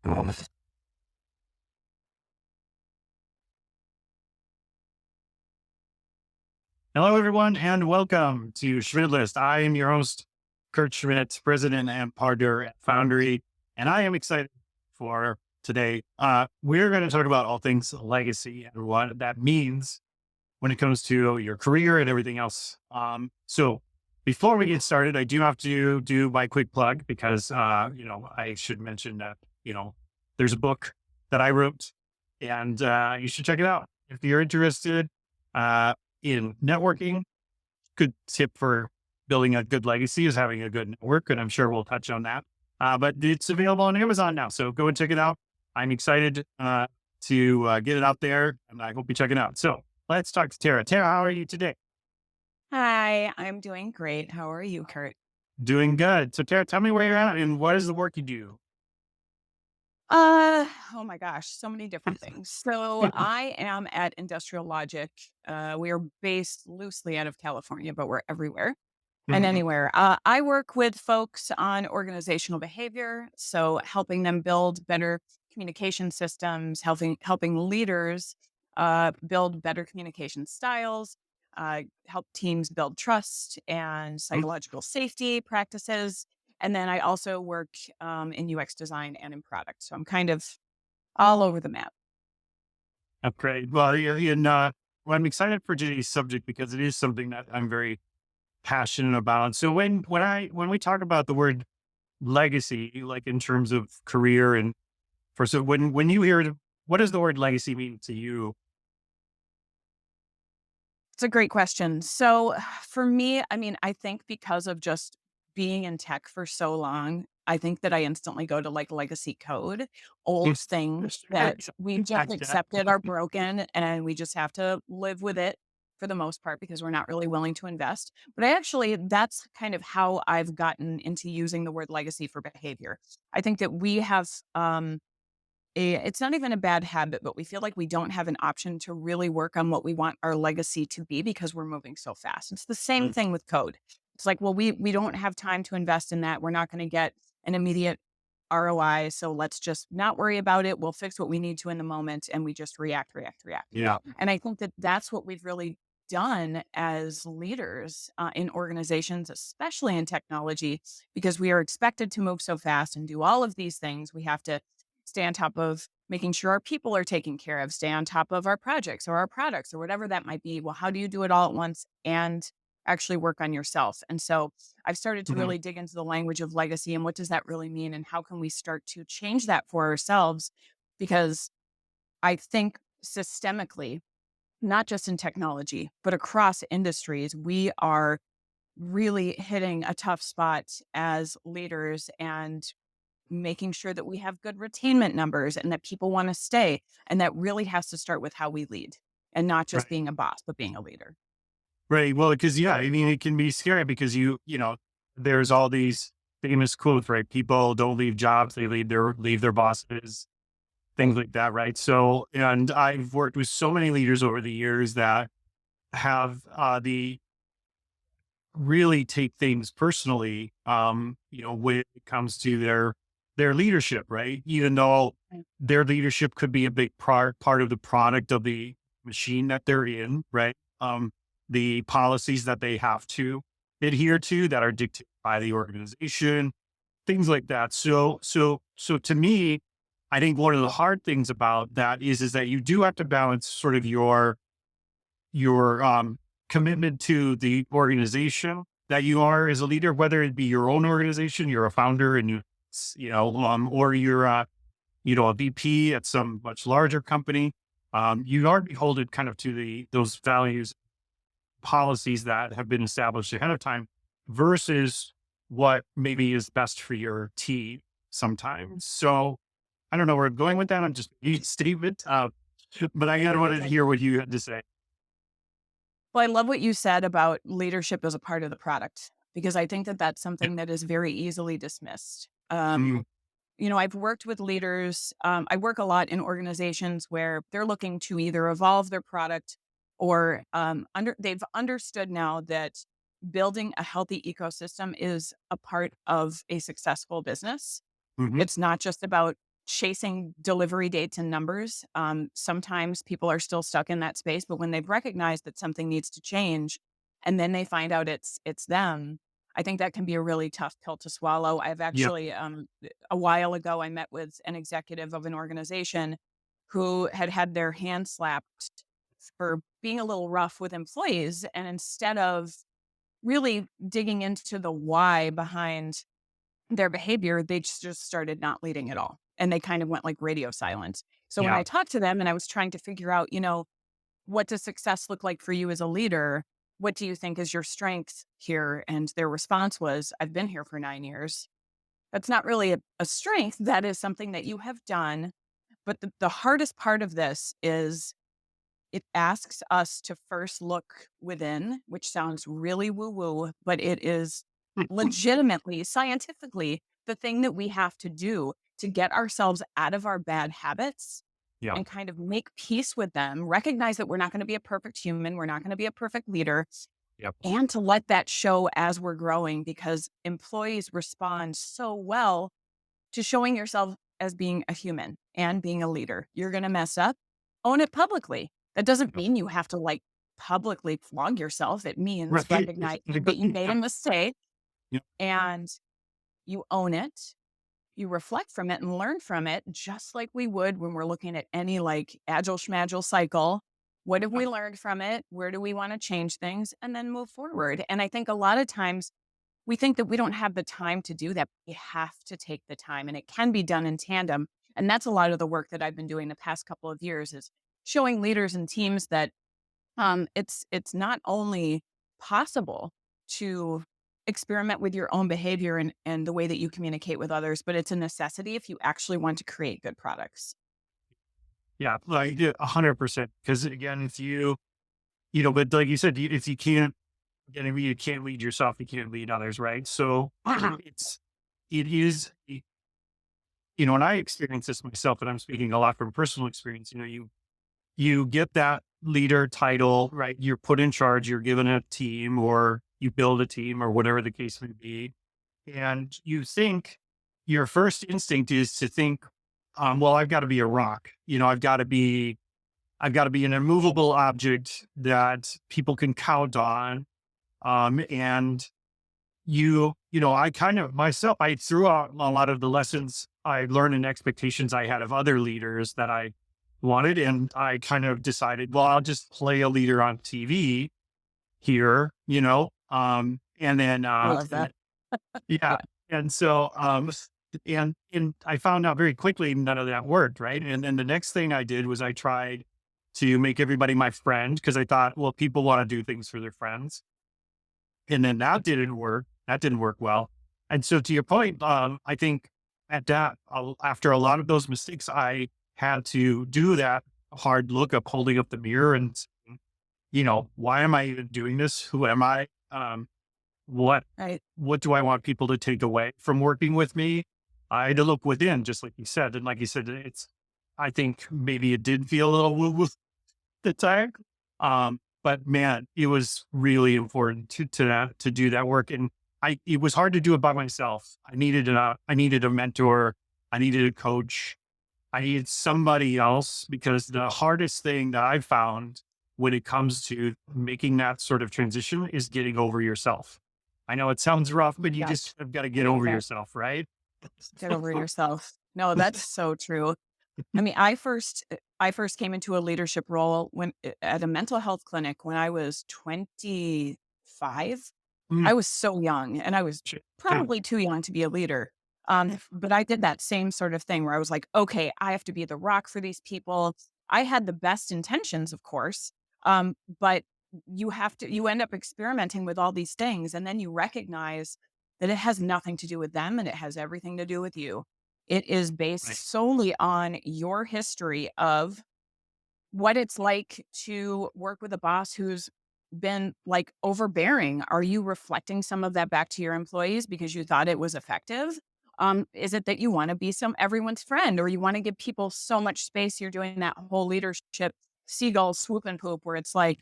Hello, everyone, and welcome to Schmidt List. I am your host, Kurt Schmidt, president and partner at Foundry, and I am excited for today. We're going to talk about all things legacy and what that means when it comes to your career and everything else. So before we get started, I do have to do my quick plug because, I should mention that, there's a book that I wrote and you should check it out. If you're interested in networking, good tip for building a good legacy is having a good network. And I'm sure we'll touch on that. But it's available on Amazon now. So go and check it out. I'm excited to get it out there and I hope you check it out. So let's talk to Tara. Tara, how are you today? Hi, I'm doing great. How are you, Kurt? Doing good. So Tara, tell me where you're at and what is the work you do? Oh my gosh, so many different things. So I am at Industrial Logic. We are based loosely out of California, but we're everywhere and Mhm. anywhere. I work with folks on organizational behavior, so helping them build better communication systems, helping leaders build better communication styles, help teams build trust and psychological safety practices. And then I also work in UX design and in product. So I'm kind of all over the map. That's great. Well, well, I'm excited for today's subject because it is something that I'm very passionate about. So when we talk about the word legacy, like in terms of career and so when you hear it, what does the word legacy mean to you? It's a great question. So for me, I mean, I think because of just being in tech for so long, I think that I instantly go to like legacy code, old things that we just Gotcha. accepted are broken and we just have to live with it for the most part because we're not really willing to invest. But that's kind of how I've gotten into using the word legacy for behavior. I think that we have it's not even a bad habit, but we feel like we don't have an option to really work on what we want our legacy to be because we're moving so fast. It's the same Mm, thing with code. It's like, well, we don't have time to invest in that. We're not going to get an immediate ROI. So let's just not worry about it. We'll fix what we need to in the moment and we just react, react, react. yeah. And I think that that's what we've really done as leaders in organizations, especially in technology, because we are expected to move so fast and do all of these things. We have to stay on top of making sure our people are taken care of, stay on top of our projects or our products or whatever that might be. Well, how do you do it all at once and actually work on yourself? And so I've started to Mhm. really dig into the language of legacy and what does that really mean and how can we start to change that for ourselves? Because I think systemically, not just in technology, but across industries, we are really hitting a tough spot as leaders and making sure that we have good retainment numbers and that people want to stay. And that really has to start with how we lead and not just Right. being a boss, but being a leader. Right. Well, because yeah, I mean, it can be scary because there's all these famous quotes, right? People don't leave jobs; they leave their bosses, things like that, right? So, and I've worked with so many leaders over the years that have the really take things personally, when it comes to their leadership, right? Even though Right. their leadership could be a big part of the product of the machine that they're in, right? The policies that they have to adhere to that are dictated by the organization, things like that. So to me, I think one of the hard things about that is that you do have to balance sort of your commitment to the organization that you are as a leader, whether it be your own organization, you're a founder and or you're a VP at some much larger company. You are beholden kind of to those values, policies that have been established ahead of time versus what maybe is best for your team sometimes. So I don't know where I'm going with that. I'm just a statement, but I kind of wanted to hear what you had to say. Well, I love what you said about leadership as a part of the product, because I think that that's something that is very easily dismissed. Mm, I've worked with leaders. I work a lot in organizations where they're looking to either evolve their product or they've understood now that building a healthy ecosystem is a part of a successful business. mhm. It's not just about chasing delivery dates and numbers. Sometimes people are still stuck in that space, but when they've recognized that something needs to change and then they find out it's them, I think that can be a really tough pill to swallow. I've Yep. actually, a while ago, I met with an executive of an organization who had their hand slapped for being a little rough with employees. And instead of really digging into the why behind their behavior, they just started not leading at all. And they kind of went like radio silent. So when Yeah. I talked to them and I was trying to figure out, what does success look like for you as a leader? What do you think is your strength here? And their response was, I've been here for 9 years. That's not really a strength. That is something that you have done. But the hardest part of this is it asks us to first look within, which sounds really woo woo, but it is legitimately, scientifically, the thing that we have to do to get ourselves out of our bad habits Yeah. and kind of make peace with them, recognize that we're not going to be a perfect human, we're not going to be a perfect leader, Yep. and to let that show as we're growing because employees respond so well to showing yourself as being a human and being a leader. You're going to mess up, own it publicly. That doesn't Yep. mean you have to like publicly flog yourself. It means Right. recognize that you made Yeah. a mistake Yep. and you own it. You reflect from it and learn from it, just like we would when we're looking at any like agile schmagile cycle. What have we learned from it? Where do we want to change things? And then move forward. And I think a lot of times we think that we don't have the time to do that. We have to take the time and it can be done in tandem. And that's a lot of the work that I've been doing the past couple of years is showing leaders and teams that it's not only possible to experiment with your own behavior and the way that you communicate with others, but it's a necessity if you actually want to create good products. Yeah. Like 100%. Because again, if but like you said, if you can't, again, if you can't lead yourself, you can't lead others, right? So it is, and I experience this myself, and I'm speaking a lot from personal experience. You get that leader title, right? You're put in charge, you're given a team, or you build a team, or whatever the case may be. And you think your first instinct is to think, well, I've got to be a rock. I've got to be an immovable object that people can count on. And I kind of myself, I threw out a lot of the lessons I learned and expectations I had of other leaders that I wanted. And I kind of decided, well, I'll just play a leader on TV here, and then, I love that. yeah. Yeah. And so, and I found out very quickly none of that worked. Right. And then the next thing I did was I tried to make everybody my friend because I thought, well, people want to do things for their friends. And then that didn't work. That didn't work well. And so to your point, I think after a lot of those mistakes, I had to do that hard look up, holding up the mirror and, why am I even doing this? Who am I? What, Right. what do I want people to take away from working with me? I had to look within, just like you said. And like you said, I think maybe it did feel a little woo woo the time. But man, it was really important to do that work. And it was hard to do it by myself. I needed a mentor. I needed a coach. I needed somebody else because the hardest thing that I've found when it comes to making that sort of transition is getting over yourself. I know it sounds rough, but you Yeah. just have got to I get love over that. yourself, right? Get over yourself. No, that's so true. I mean, I first came into a leadership role when at a mental health clinic when I was 25. Mm, I was so young and I was shit. probably too young to be a leader. But I did that same sort of thing where I was like, okay, I have to be the rock for these people. I had the best intentions, of course. But you end up experimenting with all these things and then you recognize that it has nothing to do with them and it has everything to do with you. It is Right. based solely on your history of what it's like to work with a boss who's been like overbearing. Are you reflecting some of that back to your employees because you thought it was effective? Is it that you want to be everyone's friend or you want to give people so much space? You're doing that whole leadership seagull swoop and poop where it's like,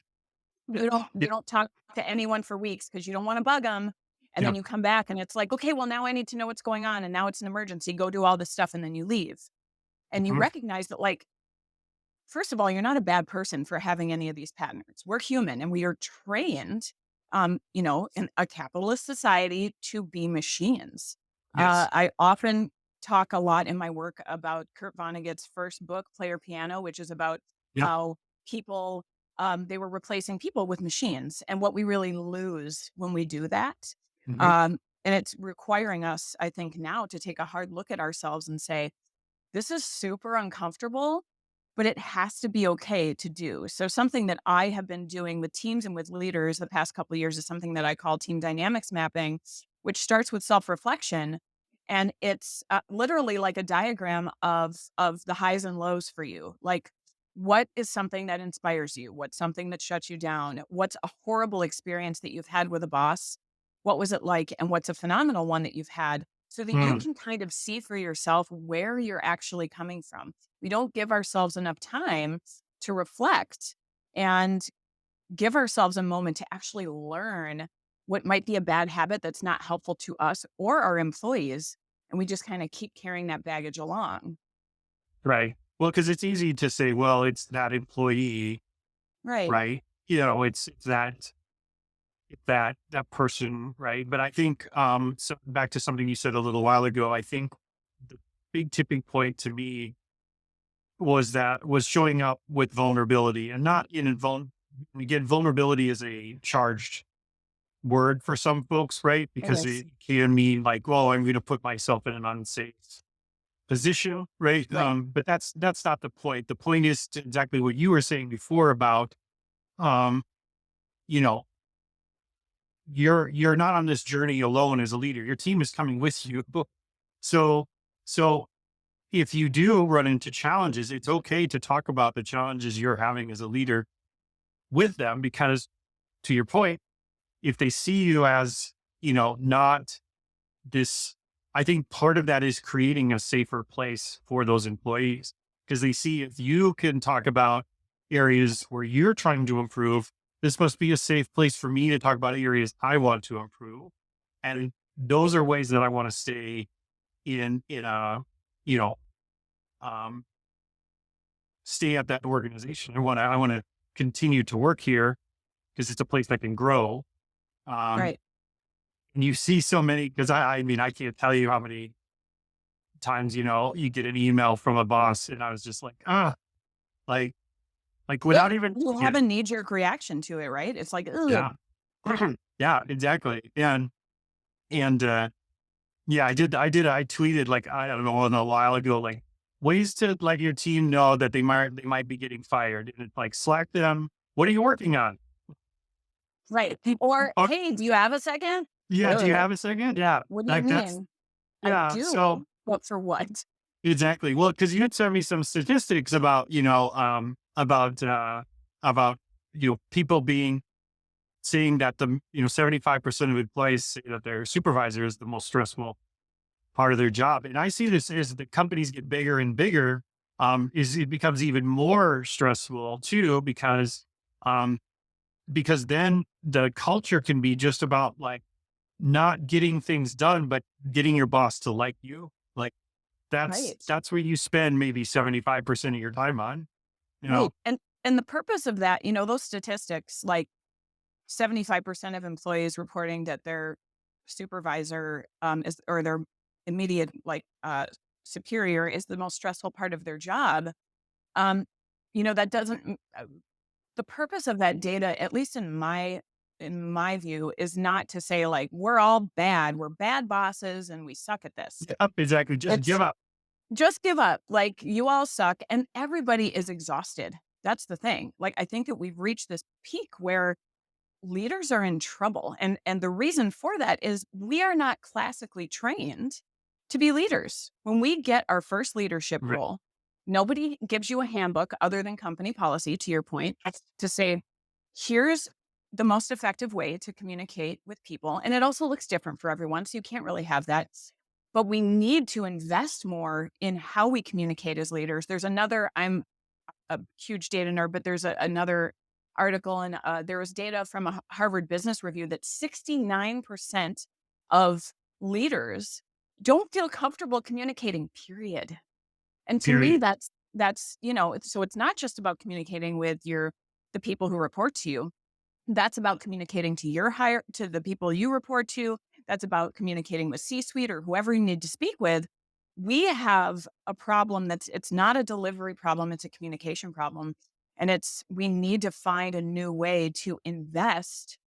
Yeah. you don't talk to anyone for weeks because you don't want to bug them. And Yeah. then you come back and it's like, okay, well, now I need to know what's going on. And now it's an emergency. Go do all this stuff. And then you leave. and you Mhm. recognize that, like, first of all, you're not a bad person for having any of these patterns. We're human and we are trained, in a capitalist society to be machines. Yes. I often talk a lot in my work about Kurt Vonnegut's first book, Player Piano, which is about Yeah. how people, they were replacing people with machines and what we really lose when we do that. Mhm. And it's requiring us, I think, now to take a hard look at ourselves and say, this is super uncomfortable, but it has to be okay to do. So something that I have been doing with teams and with leaders the past couple of years is something that I call team dynamics mapping, which starts with self-reflection. And it's literally like a diagram of the highs and lows for you. Like, what is something that inspires you? What's something that shuts you down? What's a horrible experience that you've had with a boss? What was it like? And what's a phenomenal one that you've had? So that you Mm. can kind of see for yourself where you're actually coming from. We don't give ourselves enough time to reflect and give ourselves a moment to actually learn what might be a bad habit that's not helpful to us or our employees. And we just kind of keep carrying that baggage along. Right. Well, because it's easy to say, well, it's that employee, Right. right? It's that person, right? But I think so back to something you said a little while ago, I think the big tipping point to me was showing up with vulnerability and not again, vulnerability is a charged word for some folks, right? It Because is. it can mean like, well, I'm going to put myself in an unsafe position, right? Right. But that's not the point. The point is to exactly what you were saying before about, um, you know, you're not on this journey alone as a leader. Your team is coming with you. So so if you do run into challenges, it's okay to talk about the challenges you're having as a leader with them because to your point, if they see you as, not this, I think part of that is creating a safer place for those employees because they see if you can talk about areas where you're trying to improve, this must be a safe place for me to talk about areas I want to improve. And those are ways that I want to stay in you know, um, stay at that organization. I want to continue to work here because it's a place that can grow. Um, Right. and you see so many because I mean I can't tell you how many times you get an email from a boss and I was just like like without even You have a knee jerk reaction to it, right? It's like, ugh. yeah yeah exactly and yeah I tweeted like I don't know a while ago like ways to let your team know that they might be getting fired and it's like Slack them, what are you working on? Right. Or, Oh, hey, do you have a second? yeah, do you Ugh. have a second? Yeah, What do you like that's mean? I yeah so do. But for what? exactly. Well, because you had sent me some statistics about, about, people seeing that 75% of employees say that their supervisor is the most stressful part of their job. And I see this as the companies get bigger and bigger, is it becomes even more stressful too, um, because then the culture can be just about like not getting things done, but getting your boss to like you. Like, that's Right. that's where you spend maybe 75% of your time on, you know? Right. And the purpose of that, those statistics, like 75% of employees reporting that their supervisor is or their immediate superior is the most stressful part of their job. Um, that doesn't the purpose of that data, at least in my view, is not to say like we're all bad, we're bad bosses and we suck at this. Yep, exactly, just It's give up. just give up. Like, you all suck and everybody is exhausted. That's the thing. Like, I think that we've reached this peak where leaders are in trouble. And the reason for that is we are not classically trained to be leaders. When we get our first leadership Right, role, nobody gives you a handbook other than company policy, to your point, to say, here's the most effective way to communicate with people. And it also looks different for everyone. So you can't really have that. But we need to invest more in how we communicate as leaders. I'm a huge data nerd, but there's another article, and there was data from a Harvard Business Review that 69% of leaders don't feel comfortable communicating, period. And to me, Period. that's, so it's not just about communicating with the people who report to you. That's about communicating to to the people you report to. That's about communicating with C-suite or whoever you need to speak with. We have a problem it's not a delivery problem, it's a communication problem. And we need to find a new way to invest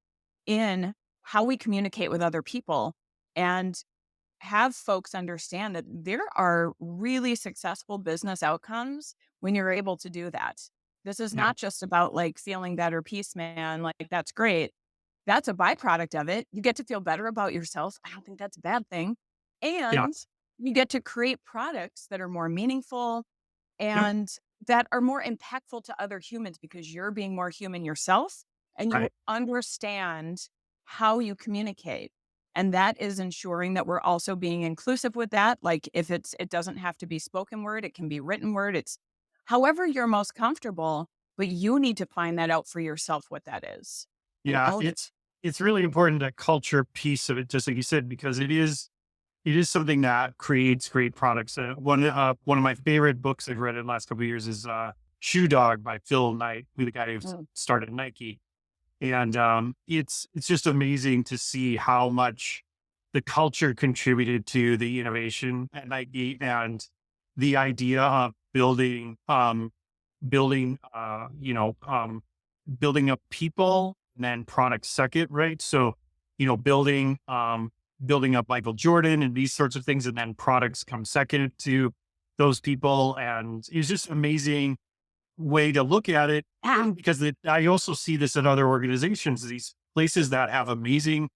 in how we communicate with other people and have folks understand that there are really successful business outcomes when you're able to do that. This is Yeah. not just about like feeling better, peace, man. Like, that's great. That's a byproduct of it. You get to feel better about yourself. I don't think that's a bad thing. Yeah. And you get to create products that are more meaningful Yep. and that are more impactful to other humans because you're being more human yourself and you Right. understand how you communicate. And that is ensuring that we're also being inclusive with that. Like, if it doesn't have to be spoken word, it can be written word. It's however you're most comfortable, but you need to find that out for yourself what that is and Yeah. own it. It's really important, that culture piece of it, just like you said, because it is something that creates great products. One of my favorite books I've read in the last couple of years is Shoe Dog by Phil Knight, who the guy who Mm. started Nike. And it's just amazing to see how much the culture contributed to the innovation at Nike, and the idea of building building up people and then products second, right? So, building up Michael Jordan and these sorts of things, and then products come second to those people. And it's just amazing way to look at it, because I also see this in other organizations. These places that have amazing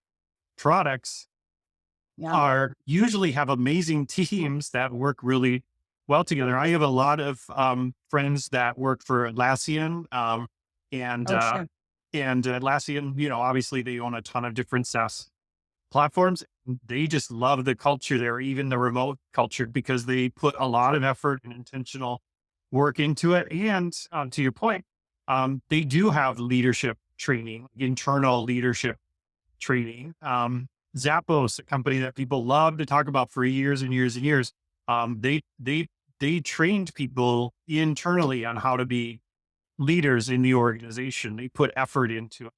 products Yeah. are usually have amazing teams that work really well together. I have a lot of friends that work for Atlassian, and Oh, sure. Atlassian, obviously they own a ton of different SaaS platforms. They just love the culture there, even the remote culture, because they put a lot of effort and intentional work into it. And to your point, they do have leadership training, internal leadership training. Zappos, a company that people love to talk about for years and years and years, they trained people internally on how to be leaders in the organization. They put effort into it.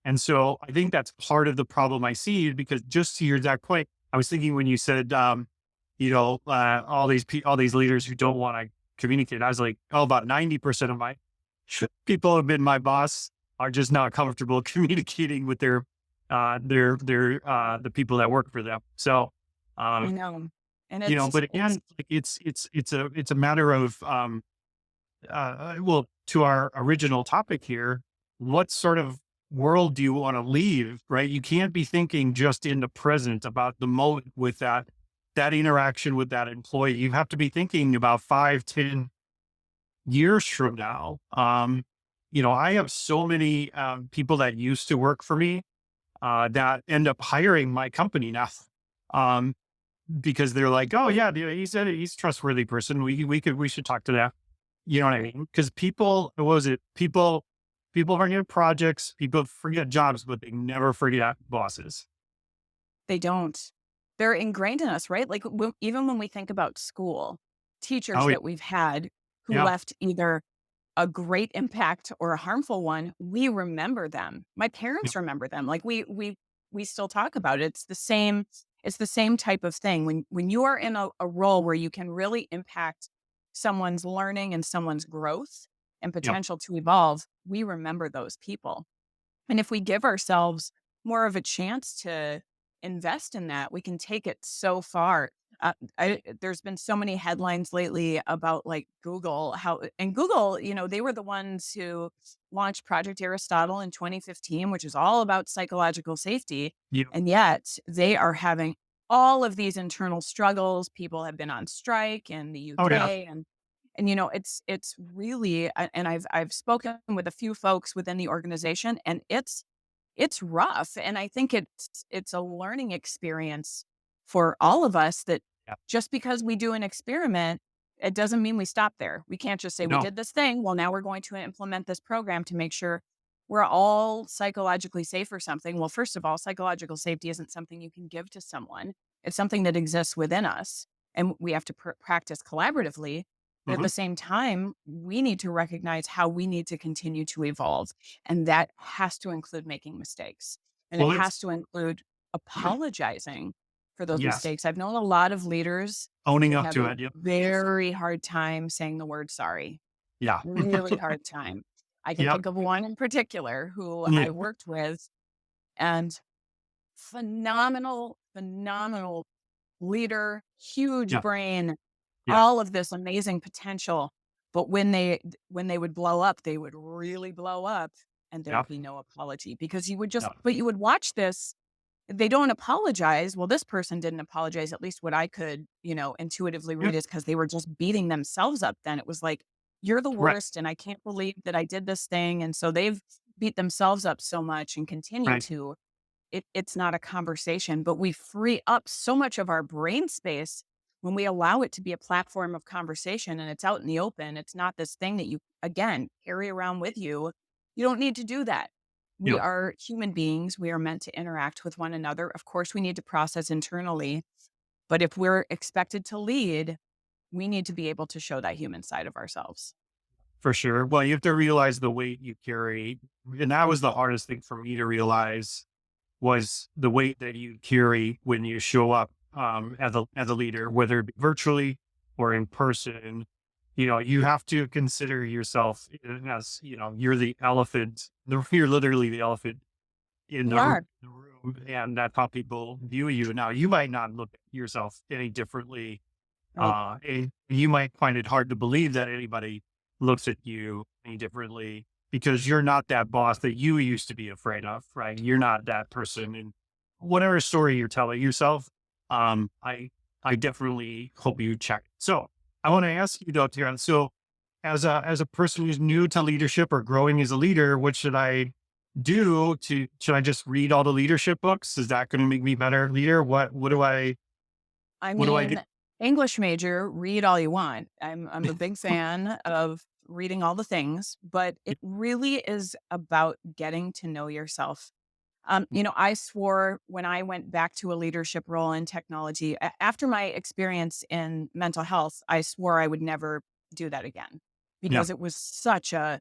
And so I think that's part of the problem I see, because just to your exact point, I was thinking when you said, all these leaders who don't want to communicate, I was like, oh, about 90% of my people who have been my boss are just not comfortable communicating with the people that work for them. So, I um, know. And it's but it's again, like it's a matter of, well, to our original topic here, what sort of world do you want to leave, right? You can't be thinking just in the present about the moment with that interaction with that employee. You have to be thinking about 5, 10 years from now. I have so many people that used to work for me that end up hiring my company now. Um, because they're like, oh yeah, he's a trustworthy person. We should talk to that. You know what I mean? Because people, what was it? People forget projects, people forget jobs, but they never forget bosses. they don't. They're ingrained in us, right? Like, even when we think about school, teachers Oh that we've had who yeah, left either a great impact or a harmful one, we remember them. My yeah, parents remember them. Like, we still talk about it. It's the same type of thing. When you are in a role where you can really impact someone's learning and someone's growth and yeah, potential to evolve, we remember those people. And if we give ourselves more of a chance to invest in that, we can take it so far. There's been so many headlines lately about like Google, and Google, they were the ones who launched Project Aristotle in 2015, which is all about psychological safety. yeah. And yet they are having all of these internal struggles. People have been on strike in the Oh yeah, UK, and it's really and I've spoken with a few folks within the organization, and it's rough. And I think it's a learning experience for all of us, that yeah. just because we do an experiment, it doesn't mean we stop there. We can't just say we No, did this thing. Well, now we're going to implement this program to make sure we're all psychologically safe or something. Well, first of all, psychological safety isn't something you can give to someone. It's something that exists within us, and we have to practice collaboratively. But at the Hmm. same time, we need to recognize how we need to continue to evolve. And that has to include making mistakes. And it Well, has it's to include apologizing for those yes, mistakes. I've known a lot of leaders owning that up have to a it. Yep. very hard time saying the word sorry, Yeah. really hard time. I can Yep. think of one in particular who Yeah. I worked with, and phenomenal, phenomenal leader, huge Yeah. brain, Yeah. all of this amazing potential. But when they would blow up, they would really blow up, and there Yeah. would be no apology because you would just Yeah. but you would watch this. They don't apologize. Well, this person didn't apologize. At least what I could, intuitively Yeah. read is because they were just beating themselves up. Then it was like, you're the Right. worst, and I can't believe that I did this thing. And so they've beat themselves up so much and continue Right. to. It's not a conversation, but we free up so much of our brain space when we allow it to be a platform of conversation and it's out in the open. It's not this thing that you, again, carry around with you. You don't need to do that. We Yeah. are human beings. We are meant to interact with one another. Of course, we need to process internally, but if we're expected to lead, we need to be able to show that human side of ourselves. For sure. Well, you have to realize the weight you carry. And that was the hardest thing for me to realize was the weight that you carry when you show up as a leader, whether it be virtually or in person. You have to consider yourself as, you're the elephant. You're literally the elephant in We the room, are. and that's how people view you. Now, you might not look at yourself any differently, Right. and you might find it hard to believe that anybody looks at you any differently because you're not that boss that you used to be afraid of, right? You're not that person. And whatever story you're telling yourself, um, I I definitely hope you check. So I want to ask you, Dr. Tiran, so as a person who's new to leadership or growing as a leader, what should I do should I just read all the leadership books? Is that going to make me a better leader? I What do I do? mean, English major, read all you want. I'm a big fan of reading all the things, but it really is about getting to know yourself. I swore when I went back to a leadership role in technology after my experience in mental health, I swore I would never do that again Yeah. because it was such a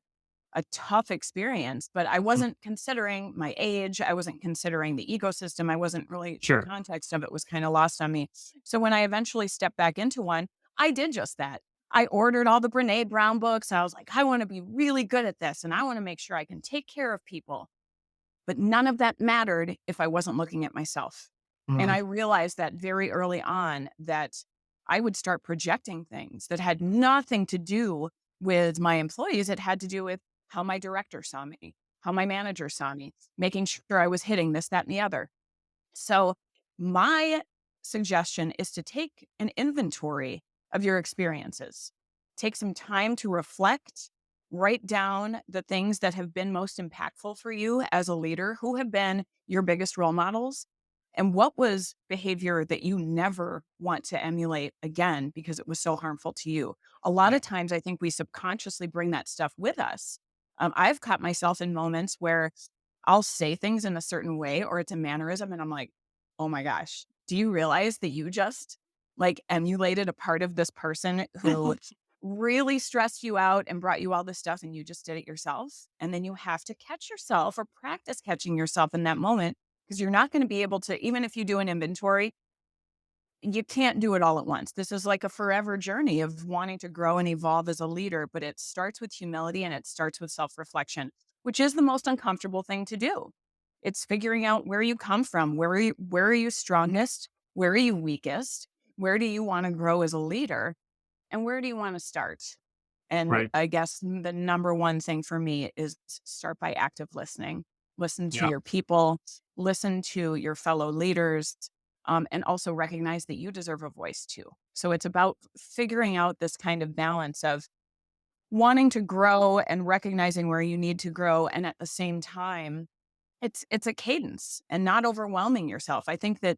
tough experience, but I Mm, wasn't considering my age. I wasn't considering the ecosystem. I wasn't really, the sure. context of it was kind of lost on me. So when I eventually stepped back into one, I did just that. I ordered all the Brene Brown books. I was like, I want to be really good at this and I want to make sure I can take care of people. But none of that mattered if I wasn't looking at myself. And Mhm. I realized that very early on that I would start projecting things that had nothing to do with my employees. It had to do with how my director saw me, how my manager saw me, making sure I was hitting this, that, and the other. So, my suggestion is to take an inventory of your experiences. Take some time to reflect, write down the things that have been most impactful for you as a leader, who have been your biggest role models, and what was behavior that you never want to emulate again because it was so harmful to you. A lot Yeah. of times, I think we subconsciously bring that stuff with us. I've caught myself in moments where I'll say things in a certain way or it's a mannerism and I'm like, "Oh my gosh, do you realize that you just like emulated a part of this person who really stressed you out and brought you all this stuff and you just did it yourself?" And then you have to catch yourself or practice catching yourself in that moment because you're not going to be able to, even if you do an inventory, you can't do it all at once. This is like a forever journey of wanting to grow and evolve as a leader, but it starts with humility and it starts with self reflection, which is the most uncomfortable thing to do. It's figuring out where you come from, where are you strongest, where are you weakest, where do you want to grow as a leader, and where do you want to start? And Right. I guess the number one thing for me is start by active listening. Listen to Yeah. your people, listen to your fellow leaders, and also recognize that you deserve a voice too. So it's about figuring out this kind of balance of wanting to grow and recognizing where you need to grow. And at the same time, it's a cadence and not overwhelming yourself. I think that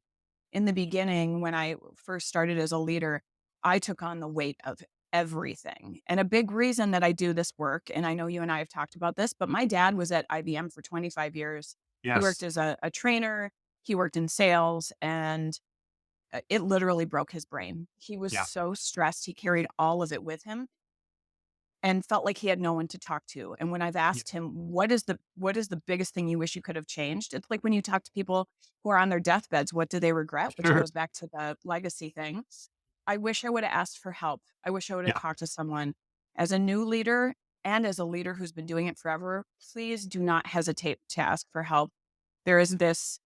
in the beginning, when I first started as a leader, I took on the weight of everything. And a big reason that I do this work, and I know you and I have talked about this, but my dad was at IBM for 25 years. He worked Yes. as a trainer, he worked in sales, and it literally broke his brain. He was Yeah. so stressed. He carried all of it with him and felt like he had no one to talk to. And when I've Yeah. asked him, what is the biggest thing you wish you could have changed? It's like when you talk to people who are on their deathbeds, what do they regret? Which Sure. goes back to the legacy thing. I wish I would have asked for help. I wish I would have Yeah. talked to someone. As a new leader and as a leader who's been doing it forever, please do not hesitate to ask for help. There is this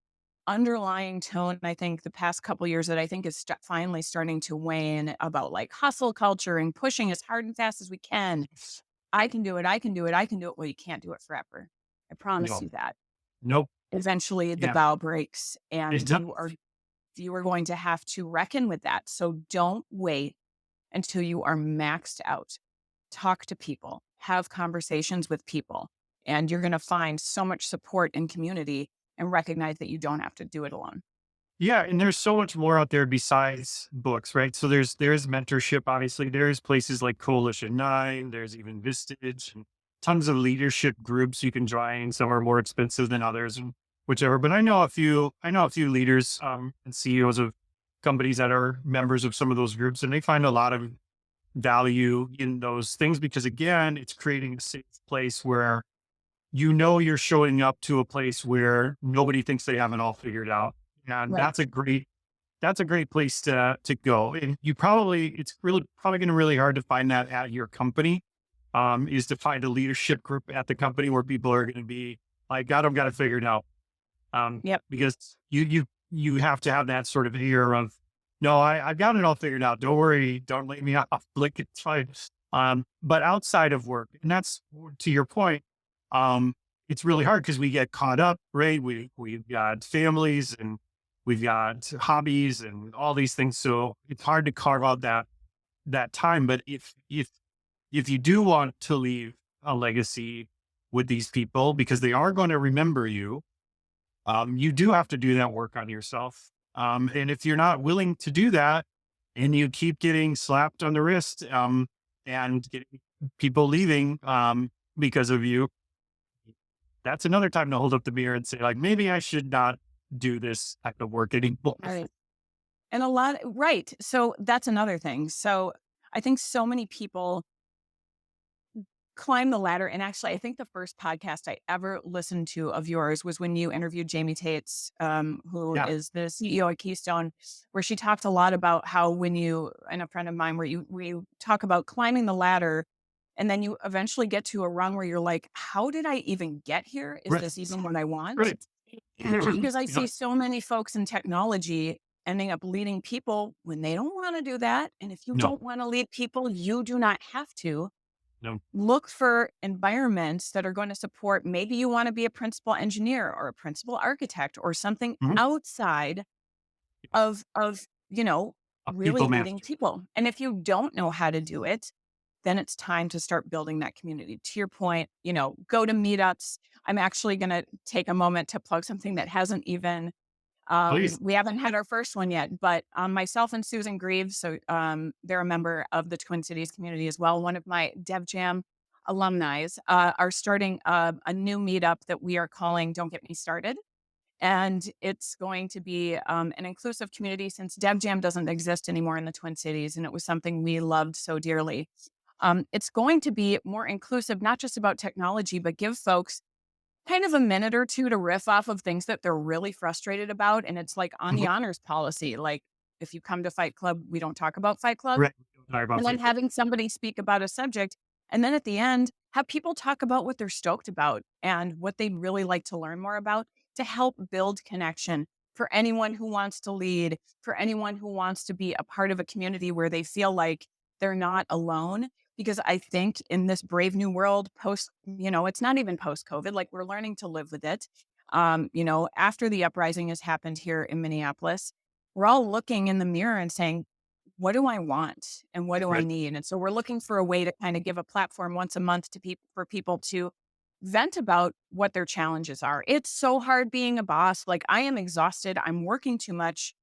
underlying tone, I think, the past couple years that I think is finally starting to wane about like hustle culture and pushing as hard and fast as we can. I can do it. I can do it. I can do it. Well, you can't do it forever. I promise No. you that. Nope. Eventually the Yeah. bow breaks and It you are going to have to reckon with that. So don't wait until you are maxed out. Talk to people, have conversations with people, and you're going to find so much support and community and recognize that you don't have to do it alone. Yeah, and there's so much more out there besides books, right? So there's mentorship, obviously. There's places like Coalition 9, there's even Vistage and tons of leadership groups you can join. Some are more expensive than others and whichever. But I know a few leaders and CEOs of companies that are members of some of those groups, and they find a lot of value in those things because again, it's creating a safe place where you're showing up to a place where nobody thinks they have it all figured out. And Right. that's a great place to go. And it's really probably going to really hard to find that at your company. Is to find a leadership group at the company where people are going to be like, got it figured out. Yep. Because you have to have that sort of air of, no, I've got it all figured out. Don't worry, don't lay me off. Like it's fine. But outside of work, and that's to your point, um, it's really hard because we get caught up, right? We've got families and we've got hobbies and all these things. So it's hard to carve out that time. But if you do want to leave a legacy with these people, because they are going to remember you, you do have to do that work on yourself. And if you're not willing to do that and you keep getting slapped on the wrist, and getting people leaving, because of you, that's another time to hold up the mirror and say, like, maybe I should not do this type of work anymore. Right. And a lot, right. So that's another thing. So I think so many people climb the ladder. And actually, I think the first podcast I ever listened to of yours was when you interviewed Jamie Tates, who Yeah. is the CEO at Keystone, where she talked a lot about how when you and a friend of mine, where you talk about climbing the ladder, and then you eventually get to a rung where you're like, how did I even get here? Is Right. this even what I want? Right. Because I Yeah. see so many folks in technology ending up leading people when they don't want to do that. And if you No, don't want to lead people, you do not have to. no. Look for environments that are going to support. Maybe you want to be a principal engineer or a principal architect or something Mhm. outside of really People leading master. people. And if you don't know how to do it, then it's time to start building that community. To your point, go to meetups. I'm actually going to take a moment to plug something that hasn't even Please. we haven't had our first one yet, but myself and Susan Greaves, so they're a member of the Twin Cities community as well. One of my Dev Jam alumni are starting a new meetup that we are calling "Don't Get Me Started," and it's going to be an inclusive community since Dev Jam doesn't exist anymore in the Twin Cities, and it was something we loved so dearly. It's going to be more inclusive, not just about technology, but give folks kind of a minute or 2 to riff off of things that they're really frustrated about, and it's like on the Mhm. honors policy, like, if you come to Fight Club, we don't talk about Fight Club, Right. Sorry about and then that. having somebody speak about a subject, and then at the end, have people talk about what they're stoked about and what they'd really like to learn more about to help build connection for anyone who wants to lead, for anyone who wants to be a part of a community where they feel like they're not alone. Because I think in this brave new world, it's not even post COVID, like we're learning to live with it. After the uprising has happened here in Minneapolis, we're all looking in the mirror and saying, what do I want and what do I Right. need? And so we're looking for a way to kind of give a platform once a month to people for people to vent about what their challenges are. It's so hard being a boss. Like I am exhausted. I'm working too much,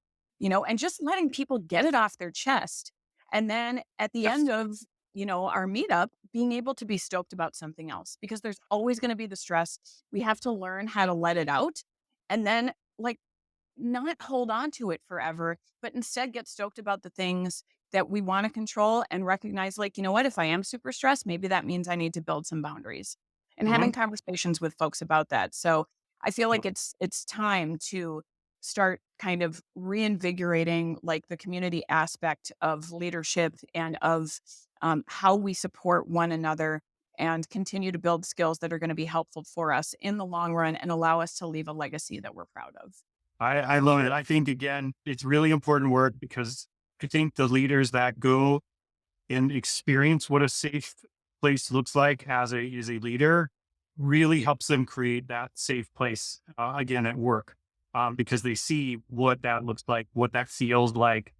and just letting people get it off their chest. And then at the Yes. end of, our meetup, being able to be stoked about something else because there's always going to be the stress. We have to learn how to let it out. And then like not hold on to it forever, but instead get stoked about the things that we want to control and recognize, like, you know what, if I am super stressed, maybe that means I need to build some boundaries and having Mhm. conversations with folks about that. So I feel like it's time to start kind of reinvigorating like the community aspect of leadership and of how we support one another and continue to build skills that are going to be helpful for us in the long run and allow us to leave a legacy that we're proud of. I love it. I think again, it's really important work because I think the leaders that go and experience what a safe place looks like as a leader really helps them create that safe place again at work because they see what that looks like, what that feels like,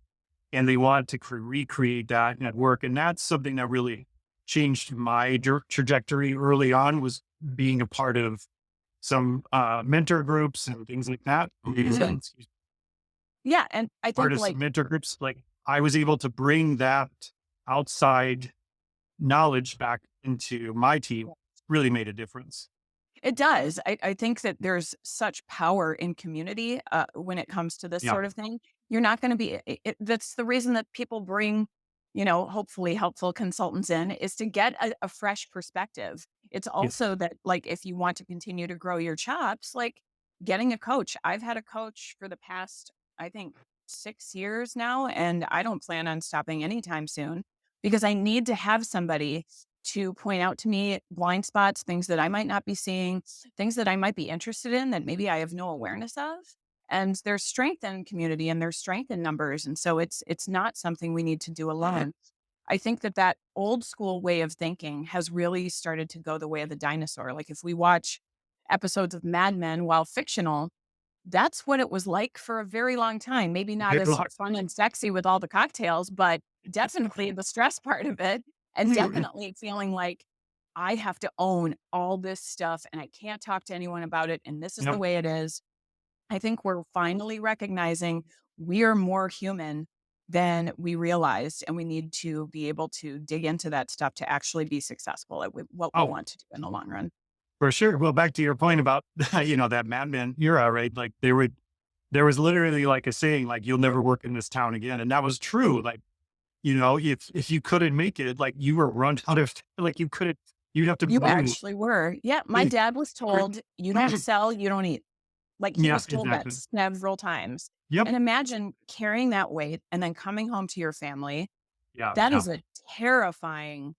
and they want to recreate that at work. And that's something that really changed my trajectory early on was being a part of some mentor groups and things like that. Excuse me. Yeah, and I Part think of some like mentor groups, like I was able to bring that outside knowledge back into my team really made a difference. it does. I think that there's such power in community when it comes to this Yeah. sort of thing. You're not going to be. That's the reason that people bring, hopefully helpful consultants in is to get a fresh perspective. It's Yes. also that like if you want to continue to grow your chops, like getting a coach. I've had a coach for the past, I think, 6 years now, and I don't plan on stopping anytime soon because I need to have somebody to point out to me blind spots, things that I might not be seeing, things that I might be interested in that maybe I have no awareness of. And there's strength in community and there's strength in numbers. And so it's not something we need to do alone. I think that that old school way of thinking has really started to go the way of the dinosaur. Like if we watch episodes of Mad Men while fictional, that's what it was like for a very long time. Maybe not Very as large. fun and sexy with all the cocktails, but definitely the stress part of it, and definitely feeling like I have to own all this stuff and I can't talk to anyone about it. And this is the Yep. way it is. I think we're finally recognizing we are more human than we realized. And we need to be able to dig into that stuff to actually be successful at what we Oh, want to do in the long run. for sure. Well, back to your point about that Mad Men era, right? Like there was literally like a saying, like you'll never work in this town again, and that was true. Like if you couldn't make it, like you were run out of like you couldn't. You'd have to You move. actually were. Yeah. My dad was told, you don't sell, you don't eat. Like, he Yeah, was told that exactly. several times. Yep. And imagine carrying that weight and then coming home to your family. Yeah. That Yeah. is a terrifying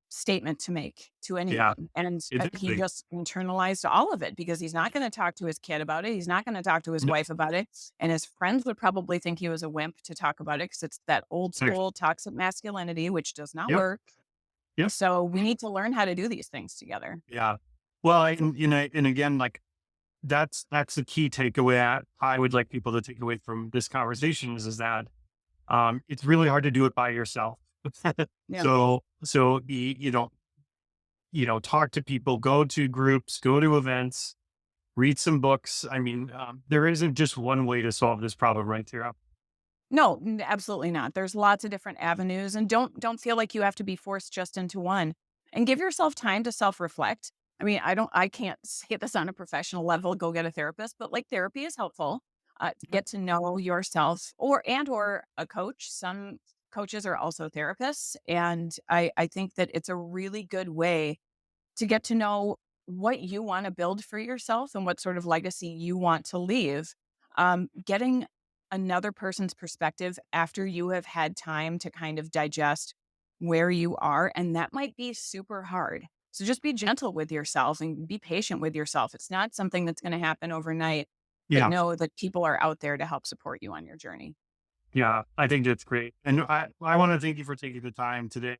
statement to make to Yeah. anyone. And he Exactly. just internalized all of it because he's not going to talk to his kid about it. He's not going to talk to his wife about it. And his friends would probably think he was a wimp to talk about it because it's that old No. school toxic masculinity, which does not Yep. work. Yep. So we need to learn how to do these things together. Yeah. Well, and again, like that's the key takeaway I would like people to take away from this conversation is that it's really hard to do it by yourself. Yeah. So talk to people, go to groups, go to events, read some books. I mean, there isn't just one way to solve this problem right there. No, absolutely not. There's lots of different avenues and don't feel like you have to be forced just into one. And give yourself time to self-reflect. I mean, I can't say this on a professional level, go get a therapist, but like therapy is helpful to Yep. get to know yourself or a coach. Some coaches are also therapists. And I think that it's a really good way to get to know what you want to build for yourself and what sort of legacy you want to leave. Getting another person's perspective after you have had time to kind of digest where you are, and that might be super hard. So just be gentle with yourself and be patient with yourself. It's not something that's going to happen overnight, but Yeah. know that people are out there to help support you on your journey. Yeah. I think that's great. And I want to thank you for taking the time today.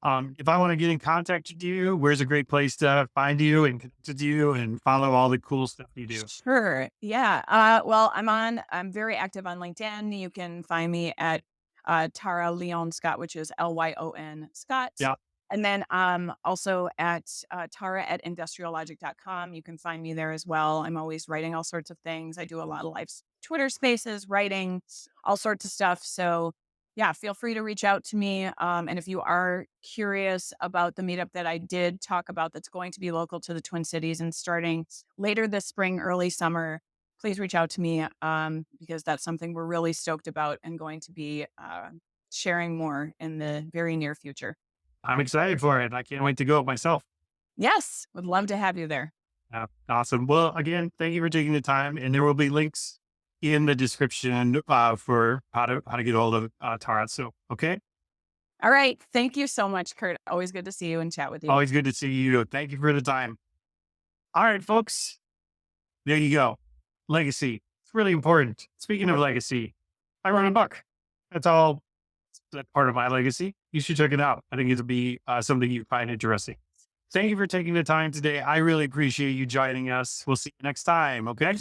If I want to get in contact with you, where's a great place to find you and connect with you and follow all the cool stuff you do? Sure. Yeah. Well, I'm very active on LinkedIn. You can find me at Tara Leon Scott, which is Lyon Scott. Yeah. And then also at Tara at industriallogic.com. You can find me there as well. I'm always writing all sorts of things. I do a lot of live Twitter spaces, writing, all sorts of stuff. So yeah, feel free to reach out to me. And if you are curious about the meetup that I did talk about, that's going to be local to the Twin Cities and starting later this spring, early summer, please reach out to me because that's something we're really stoked about and going to be sharing more in the very near future. I'm excited for it. I can't wait to go myself. Yes, would love to have you there. Awesome. Well, again, thank you for taking the time, and there will be links in the description for how to get a hold of Tara. So, okay, All right. Thank you so much, Kurt. Always good to see you and chat with you. always good to see you. Thank you for the time. All right, folks, there you go. Legacy. It's really important. Speaking of legacy, I run a book. That's part of my legacy. You should check it out. I think it'll be something you find interesting. Thank you for taking the time today. I really appreciate you joining us. We'll see you next time. Okay.